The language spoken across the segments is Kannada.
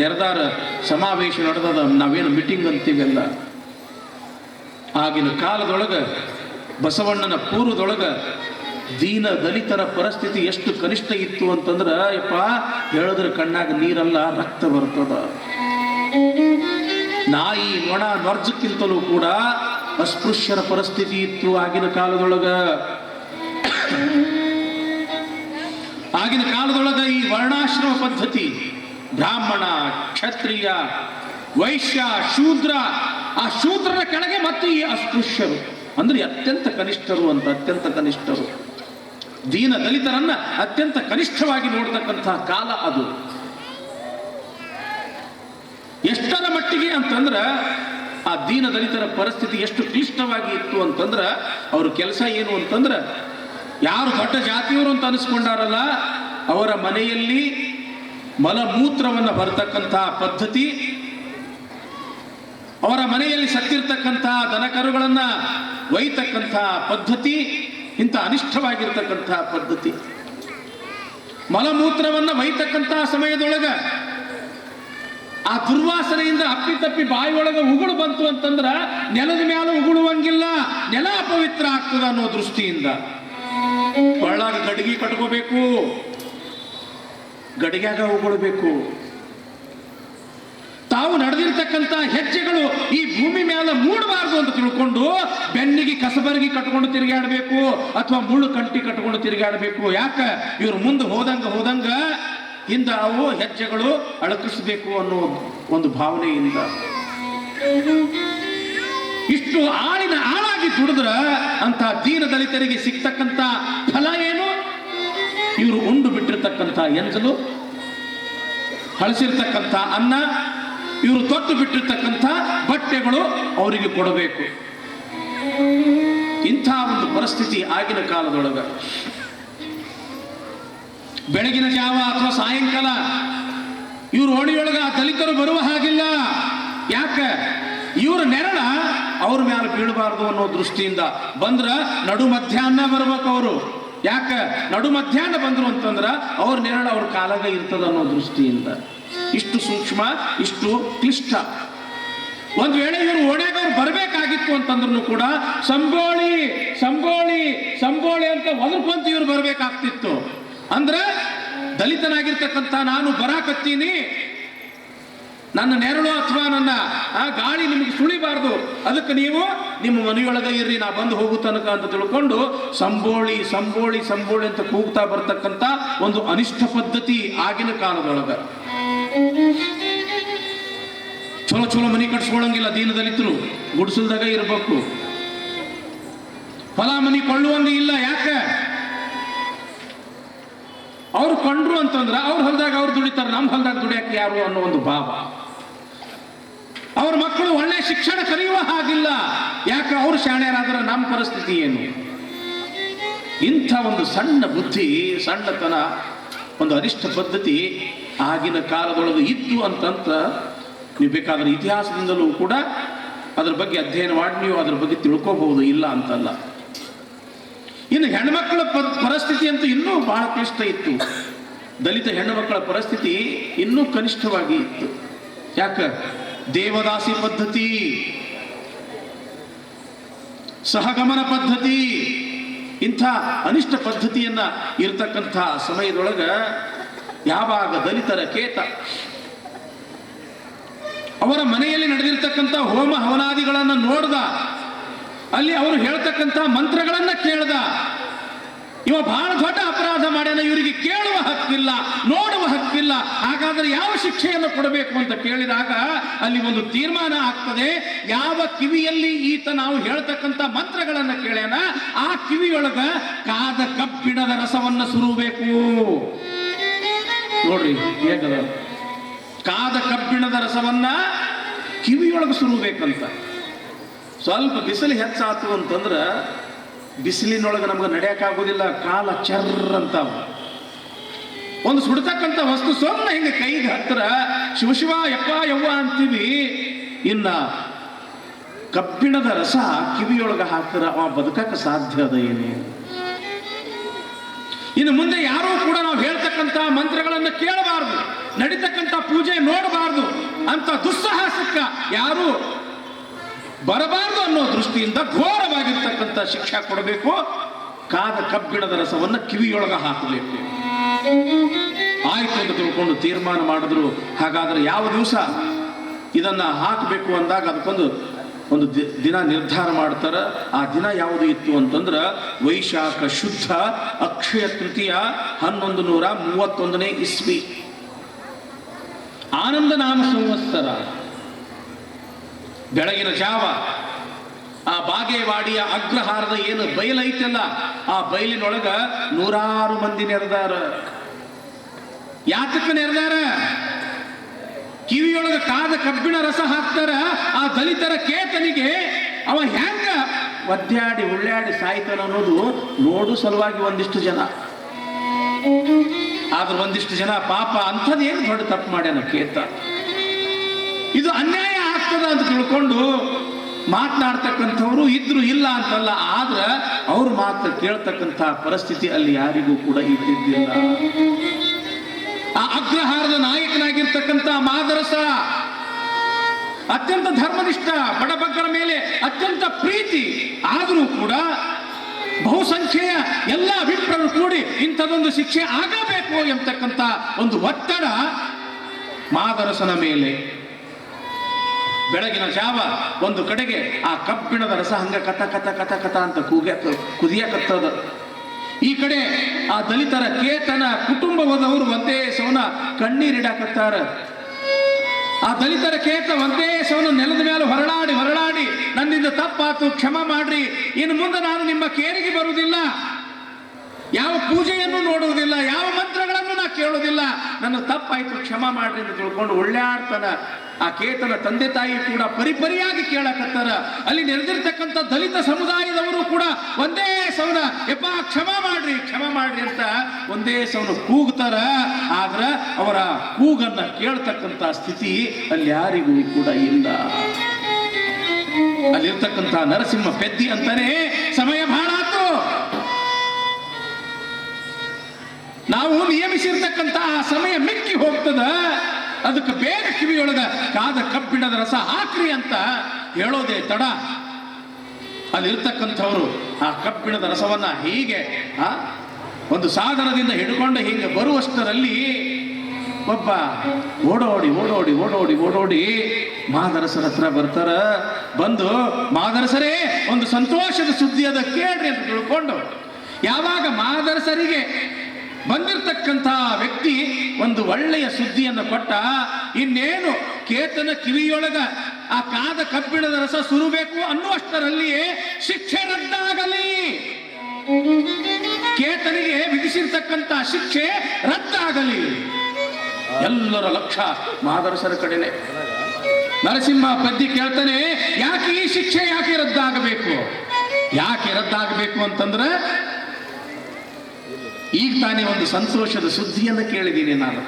ನೆರೆದಾರ ಸಮಾವೇಶ ನಡೆದದ, ನಾವೇನು ಮೀಟಿಂಗ್ ಅಂತೀವೆಲ್ಲ. ಆಗಿನ ಕಾಲದೊಳಗೆ ಬಸವಣ್ಣನ ಪೂರ್ವದೊಳಗೆ ದೀನ ದಲಿತರ ಪರಿಸ್ಥಿತಿ ಎಷ್ಟು ಕನಿಷ್ಠ ಇತ್ತು ಅಂತಂದ್ರೆ, ಯಪ್ಪ ಹೇಳಿದ್ರೆ ಕಣ್ಣಾಗ ನೀರಲ್ಲ, ರಕ್ತ ಬರ್ತದ. ನಾಯಿ ನೊಣ ನೊರ್ಜಕ್ಕಿಂತಲೂ ಕೂಡ ಅಸ್ಪೃಶ್ಯರ ಪರಿಸ್ಥಿತಿ ಇತ್ತು ಆಗಿನ ಕಾಲದೊಳಗ. ಆಗಿನ ಕಾಲದೊಳಗ ಈ ವರ್ಣಾಶ್ರಮ ಪದ್ಧತಿ, ಬ್ರಾಹ್ಮಣ, ಕ್ಷತ್ರಿಯ, ವೈಶ್ಯ, ಶೂದ್ರ, ಆ ಶೂದ್ರರ ಕೆಳಗೆ ಮತ್ತೆ ಈ ಅಸ್ಪೃಶ್ಯರು ಅಂದ್ರೆ ಅತ್ಯಂತ ಕನಿಷ್ಠರು ಅಂತ. ಅತ್ಯಂತ ಕನಿಷ್ಠರು, ದೀನ ದಲಿತರನ್ನ ಅತ್ಯಂತ ಕನಿಷ್ಠವಾಗಿ ನೋಡ್ತಕ್ಕಂತಹ ಕಾಲ ಅದು. ಎಷ್ಟರ ಮಟ್ಟಿಗೆ ಅಂತಂದ್ರ ಆ ದೀನ ದಲಿತರ ಪರಿಸ್ಥಿತಿ ಎಷ್ಟು ಕ್ಲಿಷ್ಟವಾಗಿ ಇತ್ತು ಅಂತಂದ್ರ, ಅವ್ರ ಕೆಲಸ ಏನು ಅಂತಂದ್ರ, ಯಾರು ದೊಡ್ಡ ಜಾತಿಯವರು ಅಂತ ಅನಿಸ್ಕೊಂಡಾರಲ್ಲ ಅವರ ಮನೆಯಲ್ಲಿ ಮಲಮೂತ್ರವನ್ನು ಬರ್ತಕ್ಕಂತಹ ಪದ್ಧತಿ, ಅವರ ಮನೆಯಲ್ಲಿ ಸತ್ತಿರ್ತಕ್ಕಂತಹ ದನಕರುಗಳನ್ನ ಒಯ್ತಕ್ಕಂತಹ ಪದ್ಧತಿ, ಇಂಥ ಅನಿಷ್ಠವಾಗಿರ್ತಕ್ಕಂತಹ ಪದ್ಧತಿ. ಮಲಮೂತ್ರವನ್ನ ಒಯ್ತಕ್ಕಂತಹ ಸಮಯದೊಳಗ ಆ ದುರ್ವಾಸನೆಯಿಂದ ಅಪ್ಪಿತಪ್ಪಿ ಬಾಯಿಯೊಳಗೆ ಉಗುಳು ಬಂತು ಅಂತಂದ್ರ ನೆಲದ ಮೇಲೆ ಉಗುಳುವಂಗಿಲ್ಲ, ನೆಲ ಅಪವಿತ್ರ ಆಗ್ತದ ಅನ್ನೋ ದೃಷ್ಟಿಯಿಂದ ಒಳಗ ಗಡಿಗೆ ಕಟ್ಕೋಬೇಕು, ಗಡಿಗ್ಯಾಗ ಉಗುಳಬೇಕು. ತಾವು ನಡೆದಿರ್ತಕ್ಕಂಥ ಹೆಜ್ಜೆಗಳು ಈ ಭೂಮಿ ಮೇಲೆ ಮೂಡಬಾರ್ದು ಅಂತ ತಿಳ್ಕೊಂಡು ಬೆನ್ನಿಗೆ ಕಸಬರಗಿ ಕಟ್ಕೊಂಡು ತಿರುಗಾಡಬೇಕು, ಅಥವಾ ಮುಳ್ಳು ಕಂಟಿ ಕಟ್ಕೊಂಡು ತಿರುಗಾಡಬೇಕು. ಯಾಕ ಇವ್ರು ಮುಂದೆ ಹೋದಂಗ ಹಿಂದ ಅವು ಹೆಜ್ಜೆಗಳು ಅಳಕಿಸಬೇಕು ಅನ್ನೋ ಒಂದು ಭಾವನೆಯಿಂದ ಇಷ್ಟು ಆಳಾಗಿ ದುಡಿದ್ರ ಅಂತ ದೀನ ದಲಿತರಿಗೆ ಸಿಗ್ತಕ್ಕಂಥ ಫಲ ಏನು? ಇವರು ಉಂಡು ಬಿಟ್ಟಿರ್ತಕ್ಕಂಥ ಎಂಜಲು, ಹಳಸಿರ್ತಕ್ಕಂಥ ಅನ್ನ, ಇವರು ತೊಟ್ಟು ಬಿಟ್ಟಿರ್ತಕ್ಕಂಥ ಬಟ್ಟೆಗಳು ಅವರಿಗೆ ಕೊಡಬೇಕು. ಇಂಥ ಒಂದು ಪರಿಸ್ಥಿತಿ ಆಗಿನ ಕಾಲದೊಳಗ. ಬೆಳಗಿನ ಜಾವ ಅಥವಾ ಸಾಯಂಕಾಲ ಇವ್ರ ಓಣಿಯೊಳಗ ದಲಿತರು ಬರುವ ಹಾಗಿಲ್ಲ. ಯಾಕ? ಇವ್ರ ನೆರಳ ಅವ್ರ ಮೇಲೆ ಬೀಳಬಾರ್ದು ಅನ್ನೋ ದೃಷ್ಟಿಯಿಂದ ಬಂದ್ರ ನಡು ಮಧ್ಯಾಹ್ನ ಬರ್ಬೇಕು ಅವರು. ಯಾಕ? ನಡು ಮಧ್ಯಾಹ್ನ ಬಂದ್ರು ಅಂತಂದ್ರ ಅವ್ರ ನೆರಳ ಅವ್ರ ಕಾಲಾಗ ಇರ್ತದ ಅನ್ನೋ ದೃಷ್ಟಿಯಿಂದ. ಇಷ್ಟು ಸೂಕ್ಷ್ಮ, ಇಷ್ಟು ಕ್ಲಿಷ್ಟ. ಒಂದ್ ವೇಳೆ ಇವರು ಓಣ್ಯಾಗ ಅವ್ರು ಬರ್ಬೇಕಾಗಿತ್ತು ಅಂತಂದ್ರೂ ಕೂಡ ಸಂಬೋಳಿ ಸಂಬೋಳಿ ಸಂಬೋಳಿ ಅಂತ ಒದರ್ಕೊಂತ ಇವ್ರು ಬರ್ಬೇಕಾಗ್ತಿತ್ತು. ಅಂದ್ರೆ ದಲಿತನಾಗಿರ್ತಕ್ಕಂಥ ನಾನು ಬರಾಕತ್ತೀನಿ, ನನ್ನ ನೆರಳು ಅಥವಾ ನನ್ನ ಆ ಗಾಳಿ ನಿಮಗೆ ಸುಳಿಬಾರ್ದು, ಅದಕ್ಕೆ ನೀವು ನಿಮ್ಮ ಮನೆಯೊಳಗೆ ಇರ್ರಿ, ನಾ ಬಂದು ಹೋಗು ತನಕ ಅಂತ ತಿಳ್ಕೊಂಡು ಸಂಬೋಳಿ ಸಂಬೋಳಿ ಸಂಬೋಳಿ ಅಂತ ಕೂಗ್ತಾ ಬರ್ತಕ್ಕಂಥ ಒಂದು ಅನಿಷ್ಟ ಪದ್ಧತಿ ಆಗಿನ ಕಾಲದೊಳಗ. ಚಲೋ ಚಲೋ ಮನೆ ಕಟ್ಸ್ಕೊಳಂಗಿಲ್ಲ ದೀನ ದಲಿತರು, ಗುಡಿಸಲ್ದಾಗ ಇರಬೇಕು. ಹೊಲ ಮನಿ ಕೊಳ್ಳುವಂಗ ಇಲ್ಲ. ಯಾಕ? ಅವ್ರು ಕೊಂಡ್ರು ಅಂತಂದ್ರ ಅವ್ರ ಹೊಲದಾಗ ಅವ್ರು ದುಡಿತಾರ, ನಮ್ಮ ಹೊಲದಾಗ ದುಡಿಯಕ್ಕೆ ಯಾರು ಅನ್ನೋ ಒಂದು ಭಾವ. ಅವ್ರ ಮಕ್ಕಳು ಒಳ್ಳೆ ಶಿಕ್ಷಣ ಕಲಿಯುವ ಹಾಗಿಲ್ಲ. ಯಾಕೆ? ಅವ್ರು ಶಾಣ್ಯರಾದ್ರ ನಮ್ಮ ಪರಿಸ್ಥಿತಿ ಏನು? ಇಂಥ ಒಂದು ಸಣ್ಣ ಬುದ್ಧಿ, ಸಣ್ಣತನ, ಒಂದು ಅನಿಷ್ಟ ಪದ್ಧತಿ ಆಗಿನ ಕಾಲದೊಳಗೆ ಇತ್ತು ಅಂತಂತ ನೀವು ಬೇಕಾದ್ರೆ ಇತಿಹಾಸದಿಂದಲೂ ಕೂಡ ಅದ್ರ ಬಗ್ಗೆ ಅಧ್ಯಯನ ಮಾಡಿ ನೀವು ಅದ್ರ ಬಗ್ಗೆ ತಿಳ್ಕೋಬಹುದು, ಇಲ್ಲ ಅಂತಲ್ಲ. ಇನ್ನು ಹೆಣ್ಮಕ್ಕಳ ಪರಿಸ್ಥಿತಿ ಅಂತೂ ಇನ್ನೂ ಬಹಳ ಕ್ಲಿಷ್ಟ ಇತ್ತು. ದಲಿತ ಹೆಣ್ಣುಮಕ್ಕಳ ಪರಿಸ್ಥಿತಿ ಇನ್ನೂ ಕನಿಷ್ಠವಾಗಿ ಇತ್ತು. ಯಾಕ? ದೇವದಾಸಿ ಪದ್ಧತಿ, ಸಹಗಮನ ಪದ್ಧತಿ, ಇಂಥ ಅನಿಷ್ಟ ಪದ್ಧತಿಯನ್ನ ಇರತಕ್ಕಂಥ ಸಮಯದೊಳಗ ಯಾವಾಗ ದಲಿತರ ಕೇತ ಅವರ ಮನೆಯಲ್ಲಿ ನಡೆದಿರ್ತಕ್ಕಂಥ ಹೋಮ ಹವನಾದಿಗಳನ್ನ ನೋಡ್ದ, ಅಲ್ಲಿ ಅವರು ಹೇಳ್ತಕ್ಕಂಥ ಮಂತ್ರಗಳನ್ನ ಕೇಳ್ದ, ಇವ ಬಹಳ ದೊಡ್ಡ ಅಪರಾಧ ಮಾಡ್ಯಾನ, ಇವರಿಗೆ ಕೇಳುವ ಹಕ್ಕಿಲ್ಲ, ನೋಡುವ ಹಕ್ಕಿಲ್ಲ, ಹಾಗಾದ್ರೆ ಯಾವ ಶಿಕ್ಷೆಯನ್ನು ಕೊಡಬೇಕು ಅಂತ ಕೇಳಿದಾಗ ಅಲ್ಲಿ ಒಂದು ತೀರ್ಮಾನ ಆಗ್ತದೆ. ಯಾವ ಕಿವಿಯಲ್ಲಿ ಈತ ನಾವು ಹೇಳ್ತಕ್ಕಂಥ ಮಂತ್ರಗಳನ್ನ ಕೇಳ್ಯಾನ ಆ ಕಿವಿಯೊಳಗ ಕಾದ ಕಬ್ಬಿಣದ ರಸವನ್ನ ಸುರಬೇಕು. ನೋಡ್ರಿ ಹೇಗದ, ಕಾದ ಕಬ್ಬಿಣದ ರಸವನ್ನ ಕಿವಿಯೊಳಗೆ ಸುರಬೇಕಂತ. ಸ್ವಲ್ಪ ಬಿಸಿಲು ಹೆಚ್ಚಾತು ಅಂತಂದ್ರ ಬಿಸಿಲಿನೊಳಗೆ ನಮ್ಗೆ ನಡೆಯಕ್ಕಾಗೋದಿಲ್ಲ, ಕಾಲ ಚರ್ರಂತಾವ. ಒಂದು ಸುಡ್ತಕ್ಕಂಥ ವಸ್ತು ಸುಮ್ಮನೆ ಹಿಂಗೆ ಕೈಗೆ ಹತ್ತಿರ ಶಿವ ಯಪ್ಪ ಯವ್ವ ಅಂತೀವಿ. ಇನ್ನ ಕಬ್ಬಿಣದ ರಸ ಕಿವಿಯೊಳಗೆ ಹಾಕ್ತಾರ, ಅವ ಬದುಕಕ್ಕೆ ಸಾಧ್ಯ ಅದ ಏನೇ? ಇನ್ನು ಮುಂದೆ ಯಾರೂ ಕೂಡ ನಾವು ಹೇಳ್ತಕ್ಕ ಹೇಳ್ತಕ್ಕಂಥ ಮಂತ್ರಗಳನ್ನು ಕೇಳಬಾರದು, ನಡೀತಕ್ಕಂಥ ಪೂಜೆ ನೋಡಬಾರದು ಅಂತ ದುಸ್ಸಾಹಸಕ್ಕ ಯಾರು ಬರಬಾರದು ಅನ್ನೋ ದೃಷ್ಟಿಯಿಂದ ಘೋರವಾಗಿರ್ತಕ್ಕಂಥ ಶಿಕ್ಷೆ ಕೊಡಬೇಕು. ಕಾದ ಕಬ್ಬಿಣದ ರಸವನ್ನು ಕಿವಿಯೊಳಗ ಹಾಕಬೇಕು. ಆಯ್ತು ಅಂತ ತಿಳ್ಕೊಂಡು ತೀರ್ಮಾನ ಮಾಡಿದ್ರು. ಹಾಗಾದ್ರೆ ಯಾವ ದಿವಸ ಇದನ್ನ ಹಾಕಬೇಕು ಅಂದಾಗ ಒಂದು ದಿನ ನಿರ್ಧಾರ ಮಾಡ್ತಾರ. ಆ ದಿನ ಯಾವುದು ಇತ್ತು ಅಂತಂದ್ರ ವೈಶಾಖ ಶುದ್ಧ ಅಕ್ಷಯ ತೃತೀಯ 1131 ಇಸ್ವಿ, ಆನಂದ ನಾಮ ಸಂವತ್ಸರ. ಬೆಳಗಿನ ಜಾವ ಆ ಬಾಗೇವಾಡಿಯ ಅಗ್ರಹಾರದ ಏನು ಬಯಲೈತಲ್ಲ, ಆ ಬಯಲಿನೊಳಗ 100 ಮಂದಿ ನೆರೆದಾರ. ಯಾತಕ್ಕ ನೆರೆದಾರ? ಕಿವಿಯೊಳಗ ಕಾದ ಕಬ್ಬಿಣ ರಸ ಹಾಕ್ತಾರ. ಆ ದಲಿತರ ಕೇತನಿಗೆ ಅವ ಹೆಂಗ ಒದ್ದಾಡಿ ಉಳ್ಳಾಡಿ ಸಾಯ್ತಾನ ಅನ್ನೋದು ನೋಡು ಸಲುವಾಗಿ ಒಂದಿಷ್ಟು ಜನ. ಆದ್ರೆ ಒಂದಿಷ್ಟು ಜನ ಪಾಪ ಅಂಥದ್ದೇನು ದೊಡ್ಡ ತಪ್ಪು ಮಾಡ್ಯಾನ ಕೇತ, ಇದು ಅನ್ಯಾಯ ಆಗ್ತದ ಅಂತ ತಿಳ್ಕೊಂಡು ಮಾತನಾಡ್ತಕ್ಕಂಥವ್ರು ಇದ್ರು, ಇಲ್ಲ ಅಂತಲ್ಲ. ಆದ್ರೆ ಅವ್ರು ಮಾತ್ರ ಕೇಳ್ತಕ್ಕಂಥ ಪರಿಸ್ಥಿತಿ ಅಲ್ಲಿ ಯಾರಿಗೂ ಕೂಡ ಇದ್ದಿದ್ದಿಲ್ಲ. ಆ ಅಗ್ರಹಾರದ ನಾಯಕನಾಗಿರ್ತಕ್ಕಂಥ ಮಾದರಸ ಅತ್ಯಂತ ಧರ್ಮನಿಷ್ಠ, ಬಡಬಗ್ಗರ ಮೇಲೆ ಅತ್ಯಂತ ಪ್ರೀತಿ. ಆದರೂ ಕೂಡ ಬಹುಸಂಖ್ಯೆಯ ಎಲ್ಲ ವಿಪ್ರರು ಕೂಡಿ ಇಂಥದೊಂದು ಶಿಕ್ಷೆ ಆಗಬೇಕು ಎಂಬತಕ್ಕಂಥ ಒಂದು ಒತ್ತಡ ಮಾದರಸನ ಮೇಲೆ. ಬೆಳಗಿನ ಜಾವ ಒಂದು ಕಡೆಗೆ ಆ ಕಬ್ಬಿಣದ ರಸ ಹಂಗ ಕಥ ಕಥ ಕಥ ಕಥ ಅಂತ ಕುದಿಯಕತ್ತದ. ಈ ಕಡೆ ಆ ದಲಿತರ ಕೇತನ ಕುಟುಂಬದವರು ಒಂದೇ ಸವನ ಕಣ್ಣೀರಿಡಾಕತ್ತಾರ. ಆ ದಲಿತರ ಕೇತ ಒಂದೇ ಸವನ ನೆಲದ ಮೇಲೆ ಹೊರಳಾಡಿ ನನ್ನಿಂದ ತಪ್ಪಾತು, ಕ್ಷಮ ಮಾಡ್ರಿ, ಇನ್ನು ಮುಂದೆ ನಾನು ನಿಮ್ಮ ಕೇರಿಗೆ ಬರುವುದಿಲ್ಲ, ಯಾವ ಪೂಜೆಯನ್ನು ನೋಡುವುದಿಲ್ಲ, ಯಾವ ಮಂತ್ರಗಳನ್ನು ನಾ ಕೇಳುವುದಿಲ್ಲ, ನನ್ನ ತಪ್ಪಾಯ್ತು, ಕ್ಷಮ ಮಾಡ್ರಿ ಅಂತ ತಿಳ್ಕೊಂಡು ಒಳ್ಳೆಯಾಡ್ತಾನ. ಆ ಕೇತನ ತಂದೆ ತಾಯಿ ಕೂಡ ಪರಿಪರಿಯಾಗಿ ಕೇಳಕತ್ತಾರ. ಅಲ್ಲಿ ನೆರೆದಿರ್ತಕ್ಕಂಥ ದಲಿತ ಸಮುದಾಯದವರು ಕೂಡ ಒಂದೇ ಸವನ ಯಪ್ಪ ಕ್ಷಮ ಮಾಡ್ರಿ ಅಂತ ಒಂದೇ ಸವನ ಕೂಗ್ತಾರ. ಆದ್ರ ಅವರ ಕೂಗನ್ನ ಕೇಳ್ತಕ್ಕಂಥ ಸ್ಥಿತಿ ಅಲ್ಲಿ ಯಾರಿಗೂ ಕೂಡ ಇಲ್ಲ. ಅಲ್ಲಿರ್ತಕ್ಕಂಥ ನರಸಿಂಹ ಪೆದ್ದಿ ಅಂತಾನೆ ಸಮಯ ಬಹಳ ಆತು, ನಾವು ನಿಯಮಿಸಿರ್ತಕ್ಕಂಥ ಆ ಸಮಯ ಮಿಕ್ಕಿ ಹೋಗ್ತದ, ಅದಕ್ಕೆ ಬೇಗ ಕಿವಿಯೊಳಗ ಕಾದ ಕಬ್ಬಿಣದ ರಸ ಹಾಕ್ರಿ ಅಂತ ಹೇಳೋದೇ ತಡ. ಅಲ್ಲಿರ್ತಕ್ಕಂಥವ್ರು ಆ ಕಬ್ಬಿಣದ ರಸವನ್ನ ಹೀಗೆ ಒಂದು ಸಾಧನದಿಂದ ಹಿಡ್ಕೊಂಡು ಹೀಗೆ ಬರುವಷ್ಟರಲ್ಲಿ ಒಬ್ಬ ಓಡೋಡಿ ಮಾದರಸರ ಹತ್ರ ಬರ್ತಾರ. ಬಂದು ಮಾದರಸರೇ ಒಂದು ಸಂತೋಷದ ಸುದ್ದಿ ಅದ ಕೇಳ್ರಿ ಅಂತ ತಿಳ್ಕೊಂಡು, ಯಾವಾಗ ಮಾದರಸರಿಗೆ ಬಂದಿರತಕ್ಕಂಥ ವ್ಯಕ್ತಿ ಒಂದು ಒಳ್ಳೆಯ ಸುದ್ದಿಯನ್ನು ಕೊಟ್ಟ, ಇನ್ನೇನು ಕೇತನ ಕಿವಿಯೊಳಗ ಆ ಕಾದ ಕಬ್ಬಿಣದ ರಸ ಸುರಬೇಕು ಅನ್ನುವಷ್ಟರಲ್ಲಿಯೇ ಶಿಕ್ಷೆ ರದ್ದಾಗಲಿ, ಕೇತನಿಗೆ ವಿಧಿಸಿರ್ತಕ್ಕಂಥ ಶಿಕ್ಷೆ ರದ್ದಾಗಲಿ. ಎಲ್ಲರ ಲಕ್ಷ್ಯ ಮಾದರಸರ ಕಡೆನೆ. ನರಸಿಂಹ ಪದ್ದಿ ಕೇಳ್ತಾನೆ, ಯಾಕೆ ಈ ಶಿಕ್ಷೆ ಯಾಕೆ ರದ್ದಾಗಬೇಕು ಅಂತಂದ್ರೆ, ಈಗ ತಾನೇ ಒಂದು ಸಂತೋಷದ ಸುದ್ದಿಯನ್ನು ಕೇಳಿದ್ದೀನಿ ನಾನು.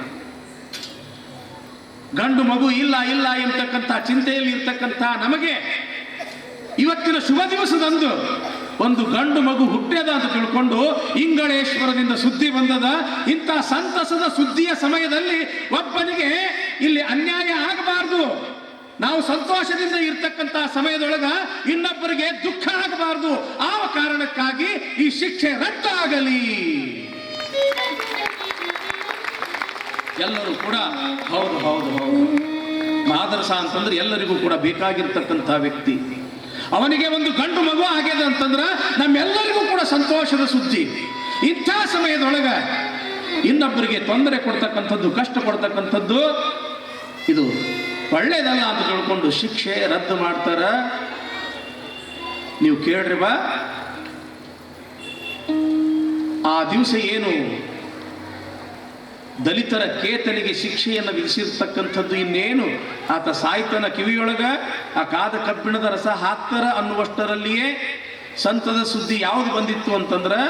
ಗಂಡು ಮಗು ಇಲ್ಲ ಎಂಬತಕ್ಕಂಥ ಚಿಂತೆಯಲ್ಲಿ ಇರ್ತಕ್ಕಂಥ ನಮಗೆ ಇವತ್ತಿನ ಶುಭ ದಿವಸದಂದು ಒಂದು ಗಂಡು ಮಗು ಹುಟ್ಟ್ಯದ ಅಂತ ತಿಳ್ಕೊಂಡು ಇಂಗಳೇಶ್ವರದಿಂದ ಸುದ್ದಿ ಬಂದದ. ಇಂಥ ಸಂತಸದ ಸುದ್ದಿಯ ಸಮಯದಲ್ಲಿ ಒಬ್ಬನಿಗೆ ಇಲ್ಲಿ ಅನ್ಯಾಯ ಆಗಬಾರದು, ನಾವು ಸಂತೋಷದಿಂದ ಇರ್ತಕ್ಕಂಥ ಸಮಯದೊಳಗ ಇನ್ನೊಬ್ಬರಿಗೆ ದುಃಖ ಆಗಬಾರದು. ಆ ಕಾರಣಕ್ಕಾಗಿ ಈ ಶಿಕ್ಷೆ ರದ್ದಾಗಲಿ. ಎಲ್ಲರೂ ಕೂಡ ಹೌದು ಮಾದರಸ ಅಂತಂದ್ರೆ ಎಲ್ಲರಿಗೂ ಕೂಡ ಬೇಕಾಗಿರ್ತಕ್ಕಂಥ ವ್ಯಕ್ತಿ. ಅವನಿಗೆ ಒಂದು ಗಂಡು ಮಗು ಆಗ್ಯದ ಅಂತಂದ್ರ ನಮ್ಮೆಲ್ಲರಿಗೂ ಕೂಡ ಸಂತೋಷದ ಸುದ್ದಿ. ಇಂಥ ಸಮಯದೊಳಗ ಇನ್ನೊಬ್ಬರಿಗೆ ತೊಂದರೆ ಕೊಡ್ತಕ್ಕಂಥದ್ದು, ಕಷ್ಟ ಕೊಡ್ತಕ್ಕಂಥದ್ದು ಇದು ಒಳ್ಳೇದಲ್ಲ ಅಂತ ತಿಳ್ಕೊಂಡು ಶಿಕ್ಷೆ ರದ್ದು ಮಾಡ್ತಾರ. ನೀವು ಕೇಳ್ರಿ ಬಾ, ಆ ದಿವಸ ಏನು ದಲಿತರ ಕೇತನಿಗೆ ಶಿಕ್ಷೆಯನ್ನು ವಿಧಿಸಿರ್ತಕ್ಕಂಥದ್ದು, ಇನ್ನೇನು ಆತ ಸಾಯ್ತನ ಕಿವಿಯೊಳಗ ಆ ಕಾದ ಕಬ್ಬಿಣದ ರಸ ಹಾಕ್ತಾರ ಅನ್ನುವಷ್ಟರಲ್ಲಿಯೇ ಸಂತದ ಸುದ್ದಿ ಯಾವುದು ಬಂದಿತ್ತು ಅಂತಂದ್ರೆ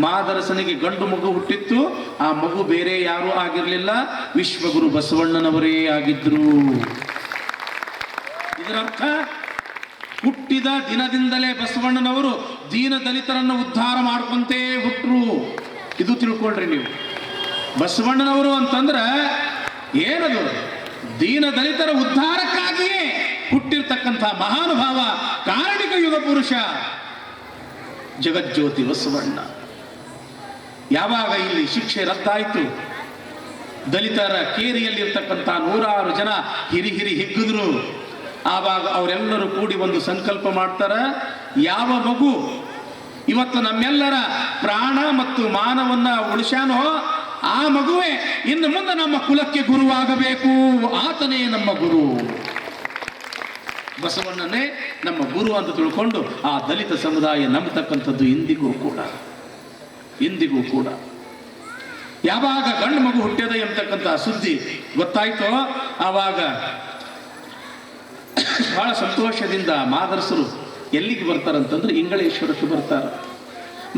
ಮಾದರಸನಿಗೆ ಗಂಡು ಮಗು ಹುಟ್ಟಿತ್ತು. ಆ ಮಗು ಬೇರೆ ಯಾರೂ ಆಗಿರಲಿಲ್ಲ, ವಿಶ್ವಗುರು ಬಸವಣ್ಣನವರೇ ಆಗಿದ್ರು. ಇದರರ್ಥ ಹುಟ್ಟಿದ ದಿನದಿಂದಲೇ ಬಸವಣ್ಣನವರು ದೀನ ದಲಿತರನ್ನು ಉದ್ಧಾರ ಮಾಡ್ಕೊಂತೇ ಹುಟ್ಟರು. ಇದು ತಿಳ್ಕೊಳ್ರಿ ನೀವು. ಬಸವಣ್ಣನವರು ಅಂತಂದ್ರೆ ಏನದು? ದೀನ ದಲಿತರ ಉದ್ಧಾರಕ್ಕಾಗಿಯೇ ಹುಟ್ಟಿರ್ತಕ್ಕಂಥ ಮಹಾನುಭಾವ, ಕಾರಣಿಕ ಯುಗ ಪುರುಷ ಜಗಜ್ಯೋತಿ ಬಸವಣ್ಣ. ಯಾವಾಗ ಇಲ್ಲಿ ಶಿಕ್ಷೆ ರದ್ದಾಯಿತು, ದಲಿತರ ಕೇರಿಯಲ್ಲಿರ್ತಕ್ಕಂಥ 100 ಜನ ಹಿರಿ ಹಿಗ್ಗಿದ್ರು. ಆವಾಗ ಅವರೆಲ್ಲರೂ ಕೂಡಿ ಒಂದು ಸಂಕಲ್ಪ ಮಾಡ್ತಾರ, ಯಾವ ಮಗು ಇವತ್ತು ನಮ್ಮೆಲ್ಲರ ಪ್ರಾಣ ಮತ್ತು ಮಾನವನ್ನ ಉಳಿಸ್ಯಾನೋ ಆ ಮಗುವೇ ಇನ್ನು ಮುಂದೆ ನಮ್ಮ ಕುಲಕ್ಕೆ ಗುರುವಾಗಬೇಕು. ಆತನೇ ನಮ್ಮ ಗುರು, ಬಸವಣ್ಣನೇ ನಮ್ಮ ಗುರು ಅಂತ ತಿಳ್ಕೊಂಡು ಆ ದಲಿತ ಸಮುದಾಯ ನಂಬತಕ್ಕಂಥದ್ದು ಇಂದಿಗೂ ಕೂಡ. ಯಾವಾಗ ಗಂಡು ಮಗು ಹುಟ್ಟ್ಯದ ಎಂಬತಕ್ಕಂಥ ಸುದ್ದಿ ಗೊತ್ತಾಯ್ತೋ ಆವಾಗ ಬಹಳ ಸಂತೋಷದಿಂದ ಮಾದರಸರು ಎಲ್ಲಿಗೆ ಬರ್ತಾರಂತಂದ್ರೆ ಇಂಗಳೇಶ್ವರಕ್ಕೆ ಬರ್ತಾರ.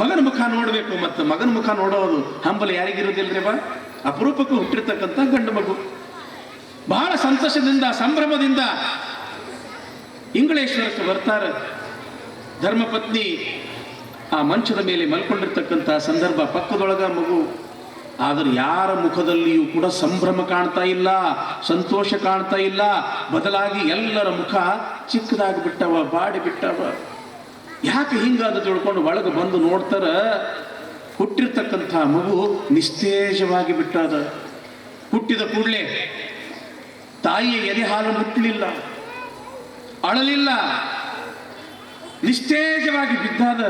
ಮಗನ ಮುಖ ನೋಡಬೇಕು. ಮತ್ತು ಮಗನ ಮುಖ ನೋಡೋದು ಹಂಬಲ ಯಾರಿಗಿರೋದಿಲ್ರಿ ಬಾ, ಅಪರೂಪಕ್ಕೂ ಹುಟ್ಟಿರ್ತಕ್ಕಂಥ ಗಂಡು ಮಗು. ಬಹಳ ಸಂತೋಷದಿಂದ ಸಂಭ್ರಮದಿಂದ ಇಂಗಳೇಶ್ವರಕ್ಕೆ ಬರ್ತಾರೆ. ಧರ್ಮಪತ್ನಿ ಆ ಮಂಚದ ಮೇಲೆ ಮಲ್ಕೊಂಡಿರ್ತಕ್ಕಂಥ ಸಂದರ್ಭ, ಪಕ್ಕದೊಳಗ ಮಗು. ಆದರೆ ಯಾರ ಮುಖದಲ್ಲಿಯೂ ಕೂಡ ಸಂಭ್ರಮ ಕಾಣ್ತಾ ಇಲ್ಲ, ಸಂತೋಷ ಕಾಣ್ತಾ ಇಲ್ಲ. ಬದಲಾಗಿ ಎಲ್ಲರ ಮುಖ ಚಿಕ್ಕದಾಗಿ ಬಿಟ್ಟವ, ಬಾಡಿ ಬಿಟ್ಟವ. ಯಾಕೆ ಹಿಂಗಾದ ತಿಳ್ಕೊಂಡು ಒಳಗೆ ಬಂದು ನೋಡ್ತಾರ, ಹುಟ್ಟಿರ್ತಕ್ಕಂಥ ಮಗು ನಿಸ್ತೇಜವಾಗಿ ಬಿಟ್ಟದ. ಹುಟ್ಟಿದ ಕೂಡಲೇ ತಾಯಿಯ ಎದೆ ಹಾಲು ಮುಟ್ಟಲಿಲ್ಲ, ಅಳಲಿಲ್ಲ, ನಿಸ್ತೇಜವಾಗಿ ಬಿದ್ದಾದ.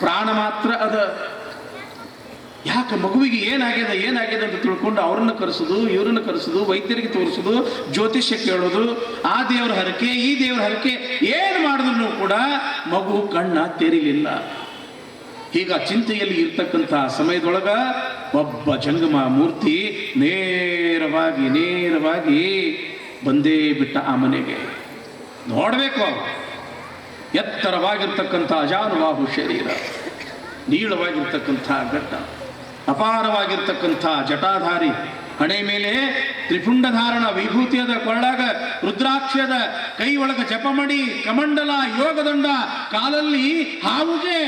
ಪ್ರಾಣ ಮಾತ್ರ ಅದ. ಯಾಕೆ ಮಗುವಿಗೆ ಏನಾಗಿದೆ ಅಂತ ತಿಳ್ಕೊಂಡು ಅವ್ರನ್ನ ಕರೆಸೋದು, ಇವ್ರನ್ನ ಕರೆಸೋದು, ವೈದ್ಯರಿಗೆ ತೋರಿಸೋದು, ಜ್ಯೋತಿಷ್ಯ ಕೇಳೋದು, ಆ ದೇವರ ಹರಕೆ ಈ ದೇವರ ಹರಕೆ ಏನು ಮಾಡಿದ್ರು ಕೂಡ ಮಗು ಕಣ್ಣ ತೆರಿಲಿಲ್ಲ. ಈಗ ಚಿಂತೆಯಲ್ಲಿ ಇರ್ತಕ್ಕಂಥ ಸಮಯದೊಳಗ ಒಬ್ಬ ಜಂಗಮ ಮೂರ್ತಿ ನೇರವಾಗಿ ಬಂದೇ ಬಿಟ್ಟ ಆ ಮನೆಗೆ. ನೋಡಬೇಕು, ಎತ್ತರವಾಗಿರ್ತಕ್ಕಂಥ ಅಜಾನುಬಾಹು ಶರೀರ, ನೀಳವಾಗಿರ್ತಕ್ಕಂಥ ಗಡ್ಡ, ಅಪಾರವಾಗಿರ್ತಕ್ಕಂಥ ಜಟಾಧಾರಿ, ಹಣೆ ಮೇಲೆ ತ್ರಿಪುಂಡಧಾರಣ, ವಿಭೂತಿಯದ, ಕೊರಳಾಗ ರುದ್ರಾಕ್ಷದ, ಕೈ ಒಳಗ ಜಪಮಣಿ, ಕಮಂಡಲ, ಯೋಗದಂಡ, ಕಾಲಲ್ಲಿ ಹಾವುಗೆ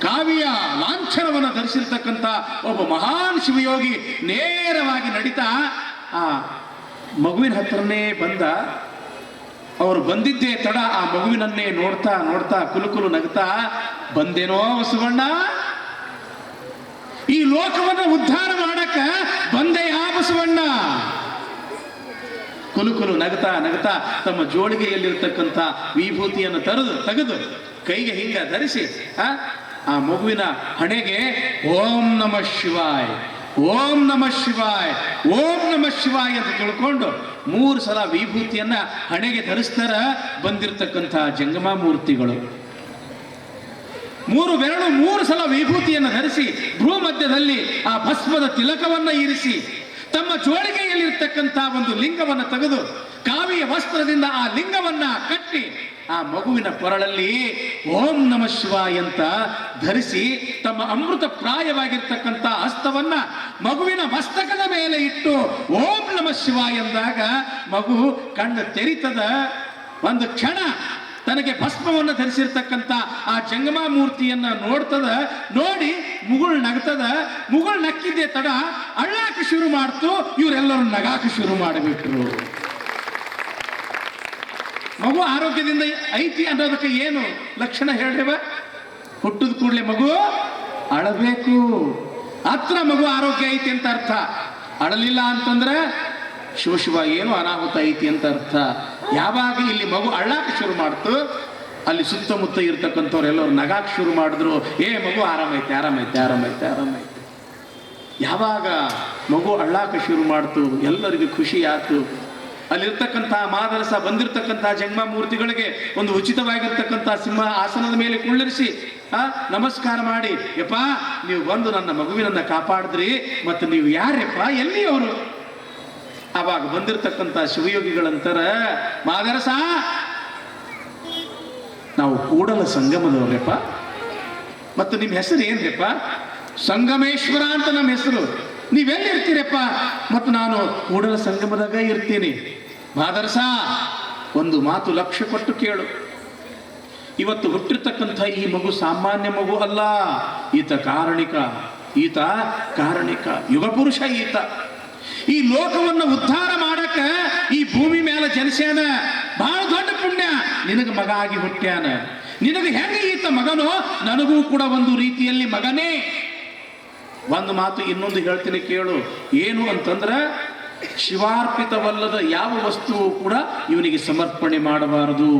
ಕಾವಿಯ ಲಾಂಛನವನ್ನು ಧರಿಸಿರ್ತಕ್ಕಂಥ ಒಬ್ಬ ಮಹಾನ್ ಶಿವಯೋಗಿ ನೇರವಾಗಿ ನಡೀತಾ ಆ ಮಗುವಿನ ಹತ್ರನೇ ಬಂದ. ಅವರು ಬಂದಿದ್ದೇ ತಡ ಆ ಮಗುವಿನನ್ನೇ ನೋಡ್ತಾ ಕುಲುಕುಲು ನಗ್ತಾ, ಬಂದೇನೋ ಬಸವಣ್ಣ, ಈ ಲೋಕವನ್ನು ಉದ್ಧಾರ ಮಾಡಕ ಬಂದೆ ಆ ಬಸವಣ್ಣ. ಕುಲುಕುಲು ನಗ್ತಾ ತಮ್ಮ ಜೋಳಿಗೆಯಲ್ಲಿರ್ತಕ್ಕಂಥ ವಿಭೂತಿಯನ್ನು ತೆಗೆದು ಕೈಗೆ ಹಿಂಗ ಧರಿಸಿ ಆ ಮಗುವಿನ ಹಣೆಗೆ ಓಂ ನಮಃ ಶಿವಾಯ್, ಓಂ ನಮಃ ಶಿವಾಯ್, ಓಂ ನಮಃ ಶಿವಾಯ್ ಅಂತ ತಿಳ್ಕೊಂಡು 3 ಸಲ ವಿಭೂತಿಯನ್ನ ಹಣೆಗೆ ಧರಿಸ್ತಾರ ಬಂದಿರತಕ್ಕಂಥ ಜಂಗಮ ಮೂರ್ತಿಗಳು. 3 ಬೆರಳು 3 ಸಲ ವಿಭೂತಿಯನ್ನು ಧರಿಸಿ ಭ್ರೂ ಮಧ್ಯದಲ್ಲಿ ಆ ಭಸ್ಮದ ತಿಲಕವನ್ನ ಇರಿಸಿ ತಮ್ಮ ಜೋಳಿಗೆಯಲ್ಲಿರ್ತಕ್ಕಂಥ ಒಂದು ಲಿಂಗವನ್ನು ತೆಗೆದು ಕಾವಿಯ ವಸ್ತ್ರದಿಂದ ಆ ಲಿಂಗವನ್ನ ಕಟ್ಟಿ ಆ ಮಗುವಿನ ಕೊರಳಲ್ಲಿ ಓಂ ನಮಃ ಶಿವಾಯ ಅಂತ ಧರಿಸಿ ತಮ್ಮ ಅಮೃತ ಪ್ರಾಯವಾಗಿರ್ತಕ್ಕಂಥ ಹಸ್ತವನ್ನ ಮಗುವಿನ ಮಸ್ತಕದ ಮೇಲೆ ಇಟ್ಟು ಓಂ ನಮಃ ಶಿವಾಯ ಎಂದಾಗ ಮಗು ಕಣ್ಣು ತೆರಿತದ. ಒಂದು ಕ್ಷಣ ತನಗೆ ಭಸ್ಮವನ್ನು ಧರಿಸಿರ್ತಕ್ಕಂಥ ಆ ಜಂಗಮ ಮೂರ್ತಿಯನ್ನ ನೋಡಿ ಮುಗುಳ್ ನಗ್ತದ. ಮುಗುಳ್ ನಕ್ಕಿದ್ದೆ ತಡ ಅಳ್ಳಾಕ ಶುರು ಮಾಡ್ತು. ಇವರೆಲ್ಲರೂ ನಗಾಕ ಶುರು ಮಾಡಿಬಿಟ್ರು. ಮಗು ಆರೋಗ್ಯದಿಂದ ಐತಿ ಅನ್ನೋದಕ್ಕೆ ಏನು ಲಕ್ಷಣ ಹೇಳ್ರಿವ? ಹುಟ್ಟಿದ ಕೂಡಲೇ ಮಗು ಅಳಬೇಕು, ಹತ್ರ ಮಗು ಆರೋಗ್ಯ ಐತಿ ಅಂತ ಅರ್ಥ. ಅಳಲಿಲ್ಲ ಅಂತಂದ್ರೆ ಶಿವ ಏನು ಅನಾಹುತ ಐತಿ ಅಂತ ಅರ್ಥ. ಯಾವಾಗ ಇಲ್ಲಿ ಮಗು ಅಳ್ಳಾಕ ಶುರು ಮಾಡ್ತು, ಅಲ್ಲಿ ಸುತ್ತಮುತ್ತ ಇರ್ತಕ್ಕಂಥವ್ರೆಲ್ಲರೂ ನಗಾಕ ಶುರು ಮಾಡಿದ್ರು. ಮಗು ಆರಾಮೈತೆ. ಯಾವಾಗ ಮಗು ಅಳ್ಳಾಕ ಶುರು ಮಾಡ್ತು ಎಲ್ಲರಿಗೂ ಖುಷಿ ಆಯ್ತು. ಅಲ್ಲಿರ್ತಕ್ಕಂಥ ಮಾದರಸ ಬಂದಿರತಕ್ಕಂಥ ಜಂಗಮ ಮೂರ್ತಿಗಳಿಗೆ ಒಂದು ಉಚಿತವಾಗಿರ್ತಕ್ಕಂಥ ಸಿಂಹ ಆಸನದ ಮೇಲೆ ಕುಳ್ಳಿರಿಸಿ ನಮಸ್ಕಾರ ಮಾಡಿ, ಯಪ್ಪ ನೀವು ಬಂದು ನನ್ನ ಮಗುವಿನನ್ನ ಕಾಪಾಡಿದ್ರಿ, ಮತ್ತು ನೀವು ಯಾರ್ಯಪ್ಪ, ಎಲ್ಲಿ ಅವರು? ಅವಾಗ ಬಂದಿರತಕ್ಕಂಥ ಶಿವಯೋಗಿಗಳಂತರ, ಮಾದರಸ ನಾವು ಕೂಡಲ ಸಂಗಮದವ್ರಪ್ಪ, ಮತ್ತು ನಿಮ್ಮ ಹೆಸರು ಏನ್ರಿಪ್ಪ? ಸಂಗಮೇಶ್ವರ ಅಂತ ನಮ್ಮ ಹೆಸರು. ನೀವೆಲ್ಲಿರ್ತೀರಪ್ಪ? ಮತ್ತು ನಾನು ಕೂಡಲ ಸಂಗಮದಾಗ ಇರ್ತೀನಿ. ಮಾದರಸ ಒಂದು ಮಾತು ಲಕ್ಷ್ಯ ಕೊಟ್ಟು ಕೇಳು. ಇವತ್ತು ಹುಟ್ಟಿರ್ತಕ್ಕಂಥ ಈ ಮಗು ಸಾಮಾನ್ಯ ಮಗು ಅಲ್ಲ, ಈತ ಕಾರಣಿಕ, ಈತ ಕಾರಣಿಕ, ಯುಗ ಪುರುಷ ಈತ. ಈ ಲೋಕವನ್ನು ಉದ್ಧಾರ ಮಾಡಕ ಈ ಭೂಮಿ ಮೇಲೆ ಜನಿಸ್ಯಾನ. ಬಹಳ ದೊಡ್ಡ ಪುಣ್ಯ, ನಿನಗೆ ಮಗ ಆಗಿ ಹುಟ್ಟ್ಯಾನ. ನಿನಗೆ ಹೆಂಗೆ ಈತ ಮಗನೋ, ನನಗೂ ಕೂಡ ಒಂದು ರೀತಿಯಲ್ಲಿ ಮಗನೇ. ಒಂದು ಮಾತು ಇನ್ನೊಂದು ಹೇಳ್ತೀನಿ ಕೇಳು, ಏನು ಅಂತಂದ್ರ ಶಿವಾರ್ಪಿತವಲ್ಲದ ಯಾವ ವಸ್ತುವು ಕೂಡ ಇವನಿಗೆ ಸಮರ್ಪಣೆ ಮಾಡಬಾರದು.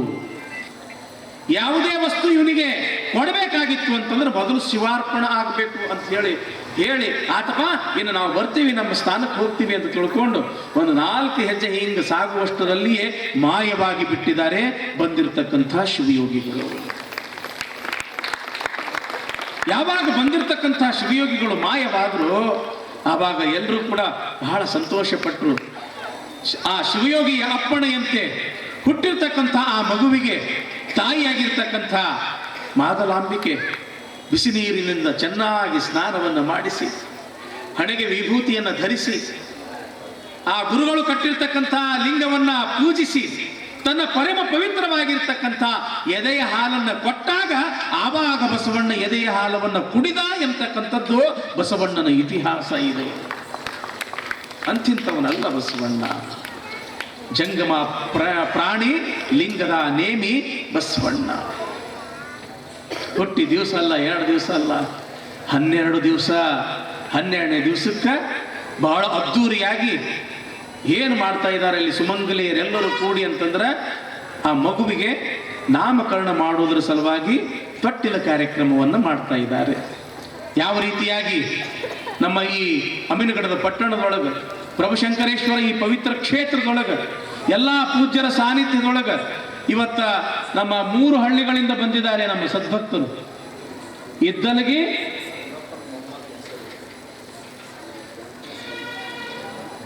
ಯಾವುದೇ ವಸ್ತು ಇವನಿಗೆ ಕೊಡಬೇಕಾಗಿತ್ತು ಅಂತಂದ್ರೆ ಮೊದಲು ಶಿವಾರ್ಪಣ ಆಗಬೇಕು ಅಂತ ಹೇಳಿ ಆತಪ್ಪ ಇನ್ನು ನಾವು ಬರ್ತೀವಿ, ನಮ್ಮ ಸ್ಥಾನಕ್ಕೆ ಹೋಗ್ತೀವಿ ಅಂತ ತಿಳ್ಕೊಂಡು ಒಂದು 4 ಹೆಜ್ಜೆ ಹಿಂಗೆ ಸಾಗುವಷ್ಟರಲ್ಲಿಯೇ ಮಾಯವಾಗಿ ಬಿಟ್ಟಿದ್ದಾರೆ ಬಂದಿರತಕ್ಕಂಥ ಶಿವಯೋಗಿಗಳು. ಯಾವಾಗ ಬಂದಿರತಕ್ಕಂಥ ಶಿವಯೋಗಿಗಳು ಮಾಯವಾದ್ರು ಆವಾಗ ಎಲ್ಲರೂ ಕೂಡ ಬಹಳ ಸಂತೋಷ ಪಟ್ಟರು. ಆ ಶಿವಯೋಗಿಯ ಅಪ್ಪಣೆಯಂತೆ ಹುಟ್ಟಿರ್ತಕ್ಕಂಥ ಆ ಮಗುವಿಗೆ ತಾಯಿಯಾಗಿರ್ತಕ್ಕಂಥ ಮಾದಲಾಂಬಿಕೆ ಬಿಸಿ ನೀರಿನಿಂದ ಚೆನ್ನಾಗಿ ಸ್ನಾನವನ್ನು ಮಾಡಿಸಿ, ಹಣೆಗೆ ವಿಭೂತಿಯನ್ನು ಧರಿಸಿ, ಆ ಗುರುಗಳು ಕಟ್ಟಿರ್ತಕ್ಕಂಥ ಲಿಂಗವನ್ನ ಪೂಜಿಸಿ, ತನ್ನ ಪರಮ ಪವಿತ್ರವಾಗಿರ್ತಕ್ಕಂಥ ಎದೆಯ ಹಾಲನ್ನು ಕೊಟ್ಟಾಗ ಆವಾಗ ಬಸವಣ್ಣ ಎದೆಯ ಹಾಲವನ್ನು ಕುಡಿದ ಎಂತಕ್ಕಂಥದ್ದು ಬಸವಣ್ಣನ ಇತಿಹಾಸ ಇದೆ. ಅಂತಿಂತವನಲ್ಲ ಬಸವಣ್ಣ, ಜಂಗಮ ಪ್ರಾಣಿ, ಲಿಂಗದ ನೇಮಿ ಬಸವಣ್ಣ. ಹುಟ್ಟಿ ದಿವಸ ಅಲ್ಲ, 2 ದಿವಸ ಅಲ್ಲ, 12 ದಿವಸ. 12ನೇ ದಿವಸಕ್ಕೆ ಬಹಳ ಅದ್ಧೂರಿಯಾಗಿ ಏನು ಮಾಡ್ತಾ ಇದ್ದಾರೆ ಇಲ್ಲಿ ಸುಮಂಗಲಿಯರೆಲ್ಲರೂ ಕೂಡಿ ಅಂತಂದ್ರೆ ಆ ಮಗುವಿಗೆ ನಾಮಕರಣ ಮಾಡುವುದರ ಸಲುವಾಗಿ ತೊಟ್ಟಿಲ ಕಾರ್ಯಕ್ರಮವನ್ನು ಮಾಡ್ತಾ ಇದ್ದಾರೆ. ಯಾವ ರೀತಿಯಾಗಿ ನಮ್ಮ ಈ ಅಮೀನಗಡದ ಪಟ್ಟಣದೊಳಗೆ ಪ್ರಭುಶಂಕರೇಶ್ವರ ಈ ಪವಿತ್ರ ಕ್ಷೇತ್ರದೊಳಗೆ ಎಲ್ಲ ಪೂಜ್ಯರ ಸಾನ್ನಿಧ್ಯದೊಳಗೆ ಇವತ್ತ ನಮ್ಮ 3 ಹಳ್ಳಿಗಳಿಂದ ಬಂದಿದ್ದಾರೆ ನಮ್ಮ ಸದ್ಭಕ್ತರು. ಇದ್ದಲಿಗೆ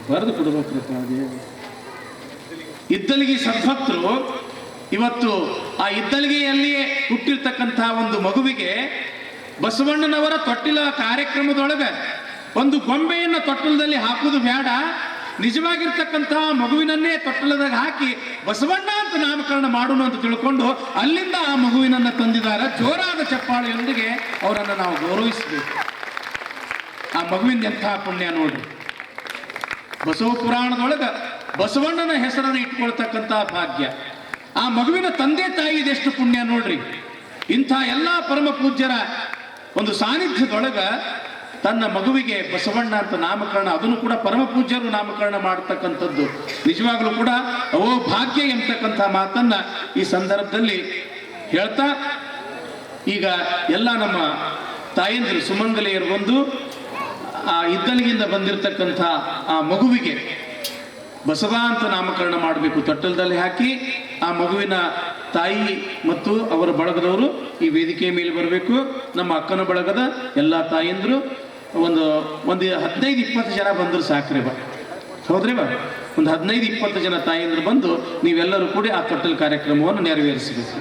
ಬರೆದು ಕೊಡಬೇಕ್ರಪ್ಪ, ಇದ್ದಲಿಗೆ ಸದ್ಭಕ್ತರು ಇವತ್ತು ಆ ಇದ್ದಲಿಗೆಯಲ್ಲಿಯೇ ಹುಟ್ಟಿರ್ತಕ್ಕಂಥ ಒಂದು ಮಗುವಿಗೆ ಬಸವಣ್ಣನವರ ತೊಟ್ಟಿಲ ಕಾರ್ಯಕ್ರಮದೊಳಗೆ ಒಂದು ಗೊಂಬೆಯನ್ನು ತೊಟ್ಟಲದಲ್ಲಿ ಹಾಕುವುದು ಬೇಡ, ನಿಜವಾಗಿರ್ತಕ್ಕಂಥ ಮಗುವಿನನ್ನೇ ತೊಟ್ಟಲದಾಗ ಹಾಕಿ ಬಸವಣ್ಣ ಅಂತ ನಾಮಕರಣ ಮಾಡೋಣ ಅಂತ ತಿಳ್ಕೊಂಡು ಅಲ್ಲಿಂದ ಆ ಮಗುವಿನನ್ನ ತಂದಿದ್ದಾರೆ. ಜೋರಾದ ಚಪ್ಪಾಳೆಯೊಂದಿಗೆ ಅವರನ್ನು ನಾವು ಗೌರವಿಸಬೇಕು. ಆ ಮಗುವಿನ ಎಂಥ ಪುಣ್ಯ ನೋಡ್ರಿ. ಬಸವ ಪುರಾಣದೊಳಗೆ ಬಸವಣ್ಣನ ಹೆಸರನ್ನು ಇಟ್ಕೊಳ್ತಕ್ಕಂಥ ಭಾಗ್ಯ, ಆ ಮಗುವಿನ ತಂದೆ ತಾಯಿ ಇದೆಷ್ಟು ಪುಣ್ಯ ನೋಡ್ರಿ. ಇಂಥ ಎಲ್ಲ ಪರಮ ಪೂಜ್ಯರ ಒಂದು ಸಾನ್ನಿಧ್ಯದೊಳಗ ತನ್ನ ಮಗುವಿಗೆ ಬಸವಣ್ಣ ಅಂತ ನಾಮಕರಣ, ಅದನ್ನು ಕೂಡ ಪರಮ ಪೂಜ್ಯರು ನಾಮಕರಣ ಮಾಡತಕ್ಕಂಥದ್ದು ನಿಜವಾಗ್ಲೂ ಕೂಡ ಅವೋ ಭಾಗ್ಯ ಎಂಬತಕ್ಕಂಥ ಮಾತನ್ನ ಈ ಸಂದರ್ಭದಲ್ಲಿ ಹೇಳ್ತಾ, ಈಗ ಎಲ್ಲ ನಮ್ಮ ತಾಯಂದಿರು ಸುಮಂಗಲೆಯರು ಬಂದು ಆ ಇದ್ದಲಿಗಿಂದ ಬಂದಿರತಕ್ಕಂಥ ಆ ಮಗುವಿಗೆ ಬಸವ ಅಂತ ನಾಮಕರಣ ಮಾಡಬೇಕು. ತೊಟ್ಟಲದಲ್ಲಿ ಹಾಕಿ ಆ ಮಗುವಿನ ತಾಯಿ ಮತ್ತು ಅವರ ಬಳಗದವರು ಈ ವೇದಿಕೆಯ ಮೇಲೆ ಬರಬೇಕು. ನಮ್ಮ ಅಕ್ಕನ ಬಳಗದ ಎಲ್ಲ ತಾಯಂದ್ರು ಒಂದು 15-20 ಜನ ಬಂದರು ಸಾಕ್ರಿ ಬಾ, ಹೌದ್ರಿ ಬಾ, ಒಂದು 15-20 ಜನ ತಾಯಂದ್ರು ಬಂದು ನೀವೆಲ್ಲರೂ ಕೂಡಿ ಆ ತೊಟ್ಟಲ ಕಾರ್ಯಕ್ರಮವನ್ನು ನೆರವೇರಿಸಬೇಕು.